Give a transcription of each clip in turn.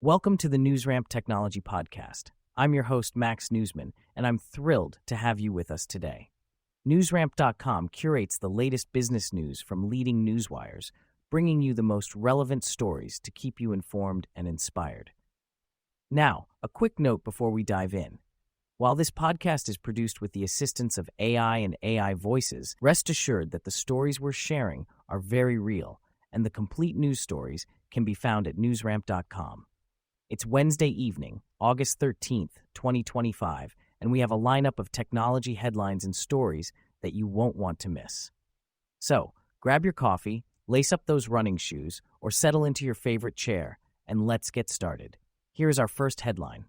Welcome to the NewsRamp Technology Podcast. I'm your host, Max Newsman, and I'm thrilled to have you with us today. NewsRamp.com curates the latest business news from leading newswires, bringing you the most relevant stories to keep you informed and inspired. Now, a quick note before we dive in. While this podcast is produced with the assistance of AI and AI voices, rest assured that the stories we're sharing are very real, and the complete news stories can be found at newsramp.com. It's Wednesday evening, August 13th, 2025, and we have a lineup of technology headlines and stories that you won't want to miss. So, grab your coffee, lace up those running shoes, or settle into your favorite chair, and let's get started. Here's our first headline.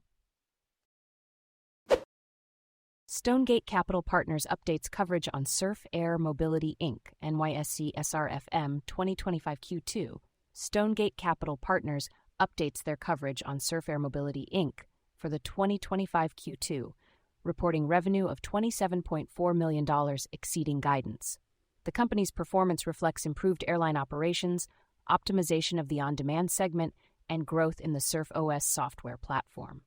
Stonegate Capital Partners updates coverage on Surf Air Mobility Inc. NYSE SRFM 2025 Q2. Stonegate Capital Partners updates their coverage on Surf Air Mobility Inc. for the 2025 Q2, reporting revenue of $27.4 million, exceeding guidance. The company's performance reflects improved airline operations, optimization of the on-demand segment, and growth in the Surf OS software platform.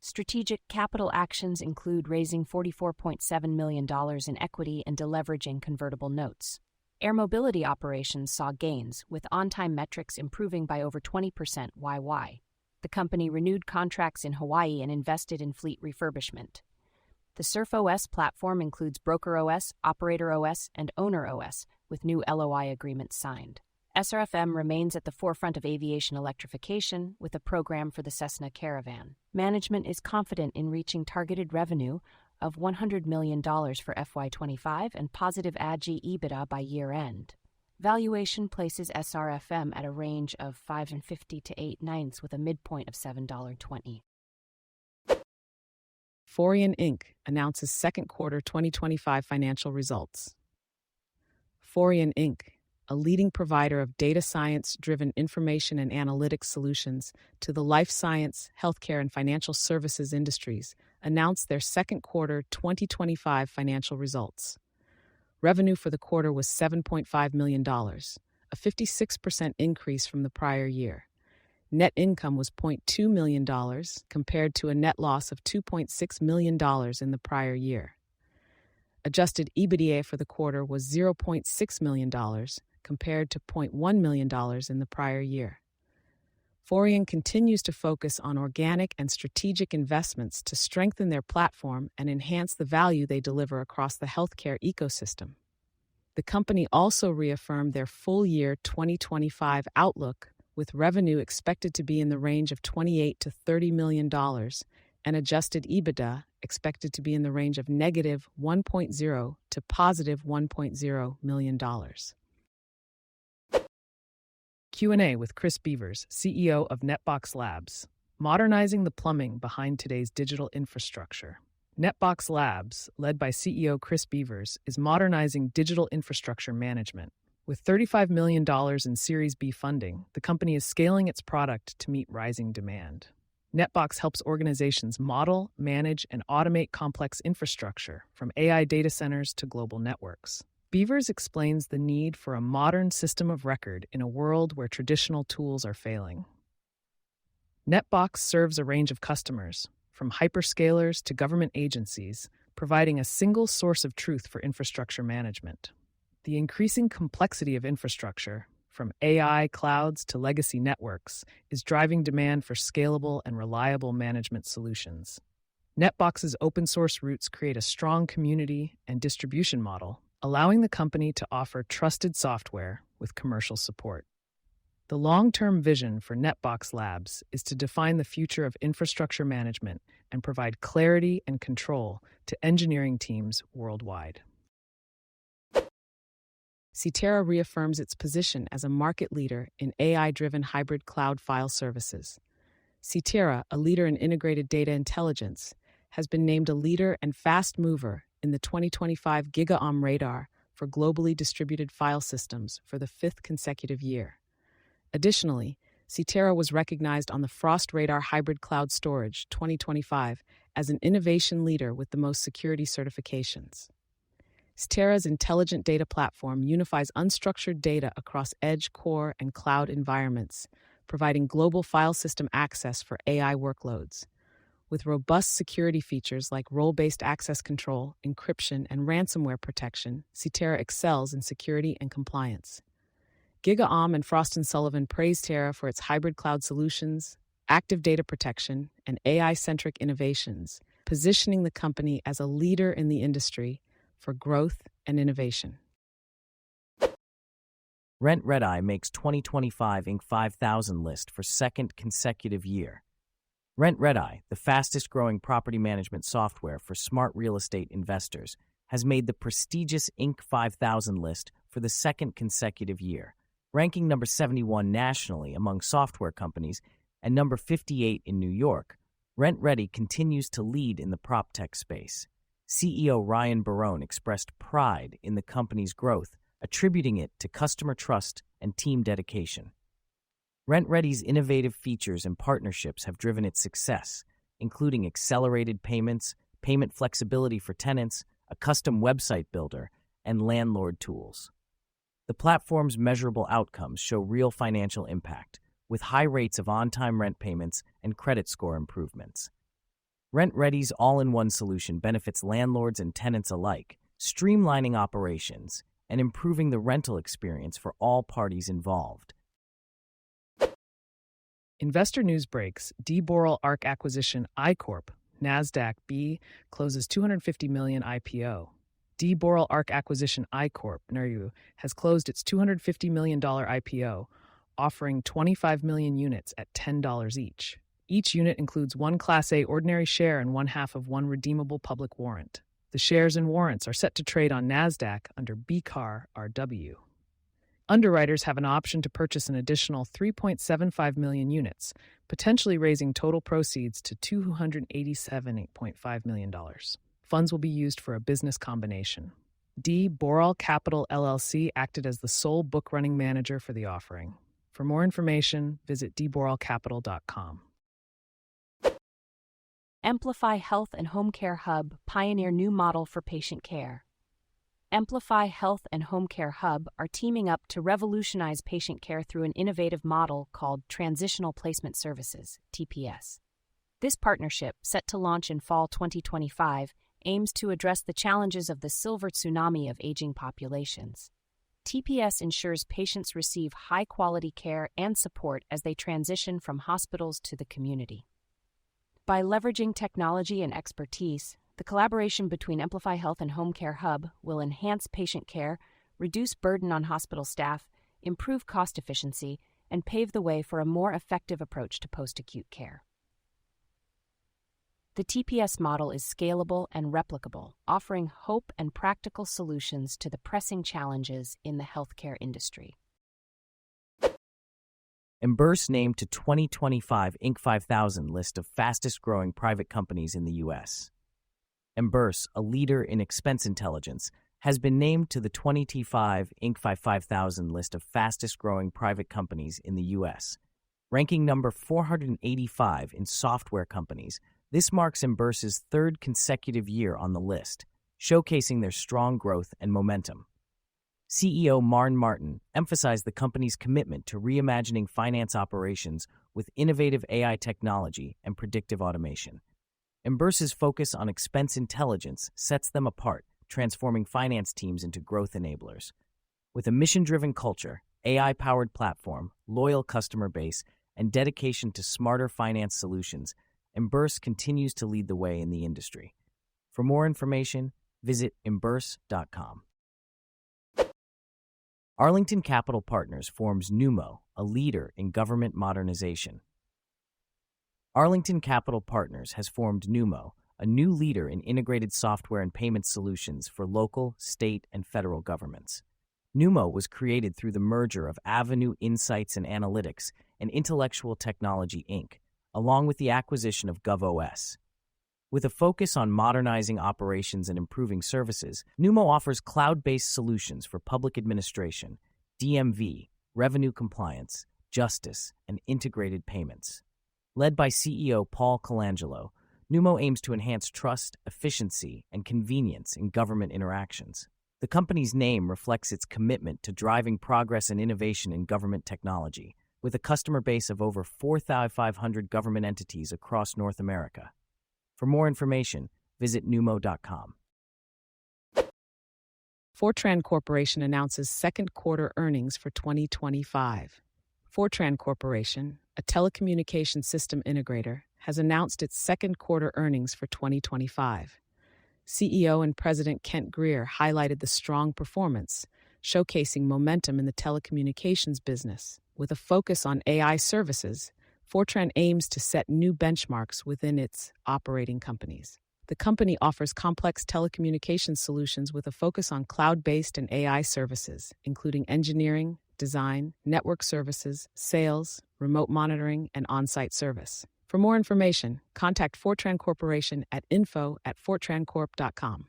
Strategic capital actions include raising $44.7 million in equity and deleveraging convertible notes. Air mobility operations saw gains, with on-time metrics improving by over 20% YY. The company renewed contracts in Hawaii and invested in fleet refurbishment. The Surf OS platform includes Broker OS, Operator OS, and Owner OS, with new LOI agreements signed. SRFM remains at the forefront of aviation electrification with a program for the Cessna Caravan. Management is confident in reaching targeted revenue of $100 million for FY25 and positive ADG EBITDA by year-end. Valuation places SRFM at a range of $5.50 to $8.90 with a midpoint of $7.20. Forian Inc. announces second quarter 2025 financial results. Forian Inc., a leading provider of data science-driven information and analytics solutions to the life science, healthcare, and financial services industries, announced their second quarter 2025 financial results. Revenue for the quarter was $7.5 million, a 56% increase from the prior year. Net income was $0.2 million compared to a net loss of $2.6 million in the prior year. Adjusted EBITDA for the quarter was $0.6 million compared to $0.1 million in the prior year. Forian continues to focus on organic and strategic investments to strengthen their platform and enhance the value they deliver across the healthcare ecosystem. The company also reaffirmed their full-year 2025 outlook, with revenue expected to be in the range of $28 to $30 million and adjusted EBITDA expected to be in the range of negative $1.0 to positive $1.0 million. Q&A with Chris Beavers, CEO of NetBox Labs, modernizing the plumbing behind today's digital infrastructure. NetBox Labs, led by CEO Chris Beavers, is modernizing digital infrastructure management. With $35 million in Series B funding, the company is scaling its product to meet rising demand. NetBox helps organizations model, manage, and automate complex infrastructure, from AI data centers to global networks. Beavers explains the need for a modern system of record in a world where traditional tools are failing. NetBox serves a range of customers, from hyperscalers to government agencies, providing a single source of truth for infrastructure management. The increasing complexity of infrastructure, from AI clouds to legacy networks, is driving demand for scalable and reliable management solutions. NetBox's open-source roots create a strong community and distribution model, allowing the company to offer trusted software with commercial support. The long-term vision for NetBox Labs is to define the future of infrastructure management and provide clarity and control to engineering teams worldwide. CTERA reaffirms its position as a market leader in AI-driven hybrid cloud file services. CTERA, a leader in integrated data intelligence, has been named a leader and fast mover in the 2025 GigaOM Radar for globally distributed file systems for the fifth consecutive year. Additionally, CTERA was recognized on the Frost Radar Hybrid Cloud Storage 2025 as an innovation leader with the most security certifications. CTERA's intelligent data platform unifies unstructured data across edge, core, and cloud environments, providing global file system access for AI workloads. With robust security features like role-based access control, encryption, and ransomware protection, CTERA excels in security and compliance. GigaOm and Frost & Sullivan praise CTERA for its hybrid cloud solutions, active data protection, and AI-centric innovations, positioning the company as a leader in the industry for growth and innovation. RentRedi makes 2025 Inc. 5000 list for second consecutive year. RentRedi, the fastest-growing property management software for smart real estate investors, has made the prestigious Inc. 5000 list for the second consecutive year, ranking number 71 nationally among software companies and number 58 in New York. RentRedi continues to lead in the PropTech space. CEO Ryan Barone expressed pride in the company's growth, attributing it to customer trust and team dedication. RentRedi's innovative features and partnerships have driven its success, including accelerated payments, payment flexibility for tenants, a custom website builder, and landlord tools. The platform's measurable outcomes show real financial impact, with high rates of on-time rent payments and credit score improvements. RentRedi's all-in-one solution benefits landlords and tenants alike, streamlining operations and improving the rental experience for all parties involved. Investor news breaks. Boral ARC acquisition iCorp, NASDAQ B, closes $250 million IPO. Boral ARC acquisition iCorp, NERU, has closed its $250 million IPO, offering 25 million units at $10 each. Each unit includes one Class A ordinary share and 1/2 of one redeemable public warrant. The shares and warrants are set to trade on NASDAQ under BCAR RW. Underwriters have an option to purchase an additional 3.75 million units, potentially raising total proceeds to $287.5 million. Funds will be used for a business combination. Boral Capital LLC acted as the sole book-running manager for the offering. For more information, visit dboralcapital.com. Emplify Health and Homecare Hub pioneer new model for patient care. Emplify Health and Homecare Hub are teaming up to revolutionize patient care through an innovative model called Transitional Placement Services, TPS. This partnership, set to launch in fall 2025, aims to address the challenges of the silver tsunami of aging populations. TPS ensures patients receive high-quality care and support as they transition from hospitals to the community. By leveraging technology and expertise, the collaboration between Emplify Health and Homecare Hub will enhance patient care, reduce burden on hospital staff, improve cost efficiency, and pave the way for a more effective approach to post-acute care. The TPS model is scalable and replicable, offering hope and practical solutions to the pressing challenges in the healthcare industry. Emburse named to 2025 Inc. 5000 list of fastest-growing private companies in the U.S. Emburse, a leader in expense intelligence, has been named to the 2025 Inc. 5000 list of fastest-growing private companies in the U.S. Ranking number 485 in software companies, this marks Emburse's third consecutive year on the list, showcasing their strong growth and momentum. CEO Marn Martin emphasized the company's commitment to reimagining finance operations with innovative AI technology and predictive automation. Emburse's focus on expense intelligence sets them apart, transforming finance teams into growth enablers. With a mission-driven culture, AI-powered platform, loyal customer base, and dedication to smarter finance solutions, Emburse continues to lead the way in the industry. For more information, visit Emburse.com. Arlington Capital Partners forms Neumo, a leader in government modernization. Arlington Capital Partners has formed Neumo, a new leader in integrated software and payment solutions for local, state, and federal governments. Neumo was created through the merger of Avenue Insights and Analytics and Intellectual Technology Inc., along with the acquisition of GovOS. With a focus on modernizing operations and improving services, Neumo offers cloud-based solutions for public administration, DMV, revenue compliance, justice, and integrated payments. Led by CEO Paul Colangelo, Neumo aims to enhance trust, efficiency, and convenience in government interactions. The company's name reflects its commitment to driving progress and innovation in government technology, with a customer base of over 4,500 government entities across North America. For more information, visit Neumo.com. Fortran Corporation announces second quarter earnings for 2025. Fortran Corporation, a telecommunications system integrator, has announced its second quarter earnings for 2025. CEO and President Kent Greer highlighted the strong performance, showcasing momentum in the telecommunications business. With a focus on AI services, Fortran aims to set new benchmarks within its operating companies. The company offers complex telecommunications solutions with a focus on cloud-based and AI services, including engineering, design, network services, sales, remote monitoring, and on-site service. For more information, contact Fortran Corporation at info@fortrancorp.com.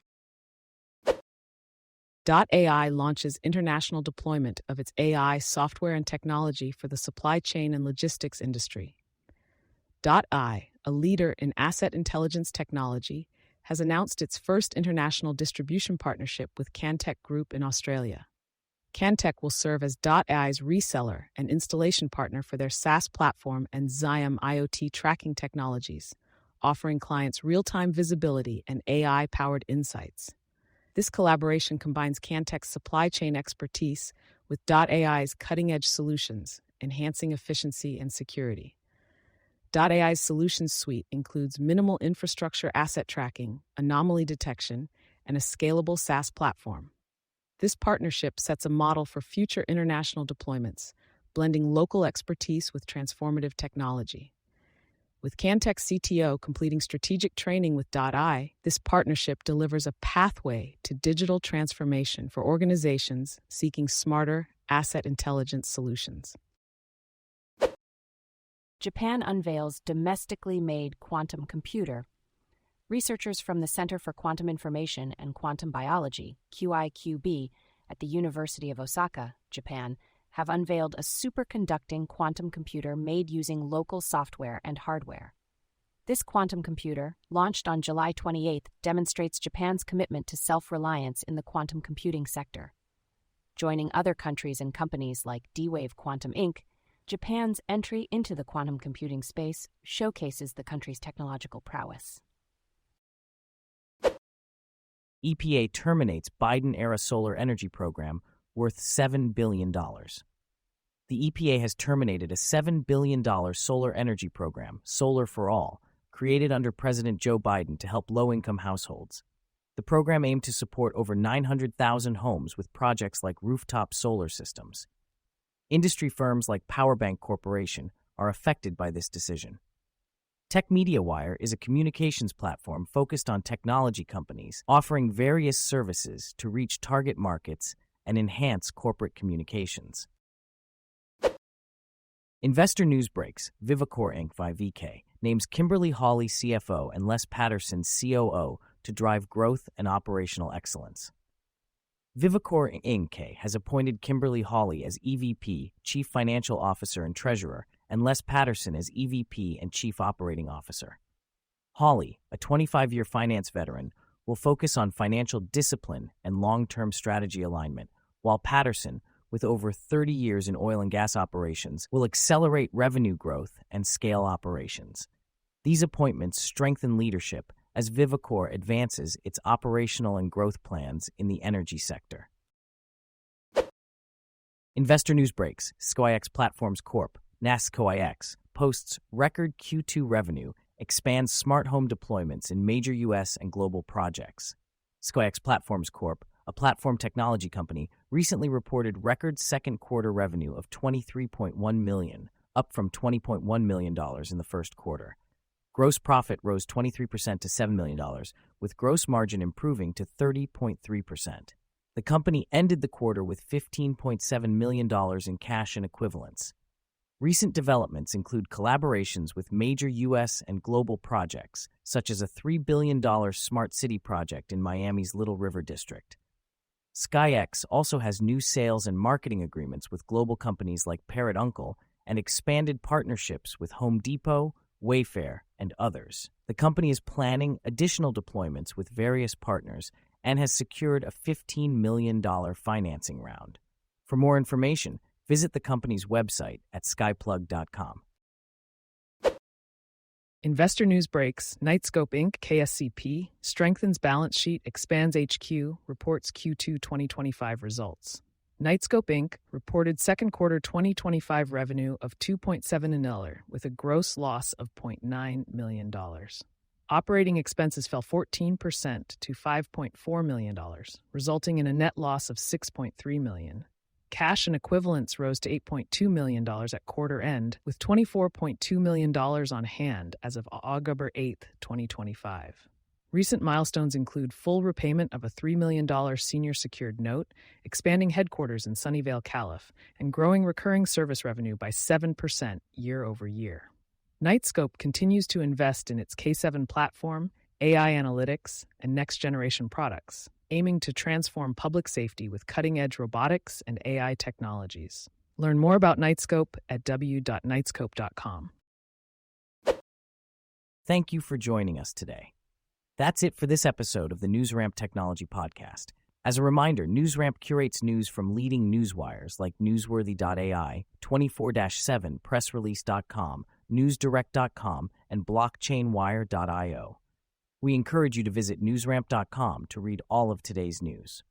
.ai launches international deployment of its AI software and technology for the supply chain and logistics industry. .ai, a leader in asset intelligence technology, has announced its first international distribution partnership with CanTech Group in Australia. CanTech will serve as .ai's reseller and installation partner for their SaaS platform and Xiam IoT tracking technologies, offering clients real-time visibility and AI-powered insights. This collaboration combines CanTech's supply chain expertise with .ai's cutting-edge solutions, enhancing efficiency and security. .ai's solutions suite includes minimal infrastructure asset tracking, anomaly detection, and a scalable SaaS platform. This partnership sets a model for future international deployments, blending local expertise with transformative technology. With CanTech CTO completing strategic training with .ai, this partnership delivers a pathway to digital transformation for organizations seeking smarter asset intelligence solutions. Japan unveils domestically made quantum computer. Researchers from the Center for Quantum Information and Quantum Biology, QIQB, at the University of Osaka, Japan, have unveiled a superconducting quantum computer made using local software and hardware. This quantum computer, launched on July 28, demonstrates Japan's commitment to self-reliance in the quantum computing sector. Joining other countries and companies like D-Wave Quantum Inc., Japan's entry into the quantum computing space showcases the country's technological prowess. EPA terminates Biden-era solar energy program worth $7 billion. The EPA has terminated a $7 billion solar energy program, Solar for All, created under President Joe Biden to help low-income households. The program aimed to support over 900,000 homes with projects like rooftop solar systems. Industry firms like Powerbank Corporation are affected by this decision. Tech MediaWire is a communications platform focused on technology companies, offering various services to reach target markets and enhance corporate communications. Investor news breaks. Vivakor Inc. (VK) names Kimberly Hawley CFO and Les Patterson COO to drive growth and operational excellence. Vivakor Inc. has appointed Kimberly Hawley as EVP, Chief Financial Officer and Treasurer, and Les Patterson as EVP and Chief Operating Officer. Hawley, a 25-year finance veteran, will focus on financial discipline and long-term strategy alignment, while Patterson, with over 30 years in oil and gas operations, will accelerate revenue growth and scale operations. These appointments strengthen leadership as Vivakor advances its operational and growth plans in the energy sector. Investor news breaks. SKYX Platforms Corp, SKYX, posts record Q2 revenue, expands smart home deployments in major U.S. and global projects. SKYX Platforms Corp, a platform technology company, recently reported record second quarter revenue of $23.1 million, up from $20.1 million in the first quarter. Gross profit rose 23% to $7 million, with gross margin improving to 30.3%. The company ended the quarter with $15.7 million in cash and equivalents. Recent developments include collaborations with major U.S. and global projects, such as a $3 billion smart city project in Miami's Little River District. SKYX also has new sales and marketing agreements with global companies like Parrot Uncle and expanded partnerships with Home Depot, Wayfair, and others. The company is planning additional deployments with various partners and has secured a $15 million financing round. For more information, Visit the company's website at skyplug.com. Investor news breaks. Knightscope Inc., KSCP, strengthens balance sheet, expands HQ, reports Q2 2025 results. Knightscope Inc. reported second quarter 2025 revenue of $2.7 million with a gross loss of $0.9 million. Operating expenses fell 14% to $5.4 million, resulting in a net loss of $6.3 million. Cash and equivalents rose to $8.2 million at quarter end, with $24.2 million on hand as of August 8, 2025. Recent milestones include full repayment of a $3 million senior secured note, expanding headquarters in Sunnyvale, Calif, and growing recurring service revenue by 7% year over year. Knightscope continues to invest in its K7 platform, AI analytics, and next-generation products, aiming to transform public safety with cutting-edge robotics and AI technologies. Learn more about Knightscope at w.knightscope.com. Thank you for joining us today. That's it for this episode of the NewsRamp Technology Podcast. As a reminder, NewsRamp curates news from leading newswires like Newsworthy.ai, 24/7, PressRelease.com, NewsDirect.com, and BlockchainWire.io. We encourage you to visit newsramp.com to read all of today's news.